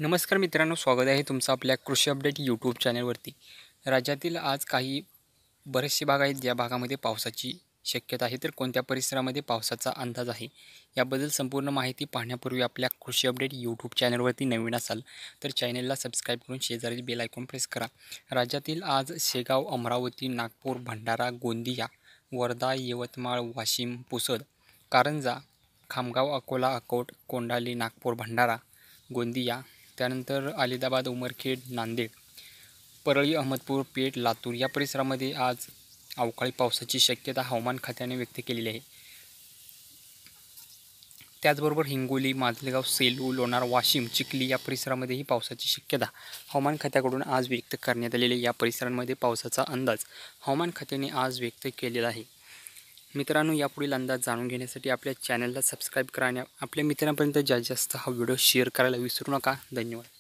नमस्कार मित्रांनो, स्वागत आहे तुमचं आपल्या कृषी अपडेट यूट्यूब चॅनलवरती. राज्यातील आज काही बरेचसे भाग आहेत ज्या भागामध्ये पावसाची शक्यता आहे, तर कोणत्या परिसरामध्ये पावसाचा अंदाज आहे याबद्दल संपूर्ण माहिती पाहण्यापूर्वी आपल्या कृषी अपडेट यूट्यूब चॅनलवरती नवीन असाल तर चॅनलला सबस्क्राईब करून शेजारील बेल आयकॉन प्रेस करा. राज्यातील आज शेगाव, अमरावती, नागपूर, भंडारा, गोंदिया, वर्धा, यवतमाळ, वाशिम, पुसद, कारंजा, खामगाव, अकोला, अकोट, कोंढाली, नागपूर, भंडारा, गोंदिया, त्यानंतर अलिदाबाद, उमरखेड, नांदेड, परळी, अहमदपूर, पेठ, लातूर या परिसरामध्ये आज अवकाळी पावसाची शक्यता हवामान खात्याने व्यक्त केलेली आहे. त्याचबरोबर हिंगोली, माजलगाव, सेलू, लोणार, वाशिम, चिखली या परिसरामध्येही पावसाची शक्यता हवामान खात्याकडून आज व्यक्त करण्यात आलेली. या परिसरांमध्ये पावसाचा अंदाज हवामान खात्याने आज व्यक्त केलेला आहे. मित्रांनो, यापुढील अंदाज जाणून घेण्यासाठी आपल्या चॅनलला सबस्क्राईब करा आणि आपल्या मित्रांपर्यंत जास्तीत जास्त हा व्हिडिओ शेअर करायला विसरू नका. धन्यवाद.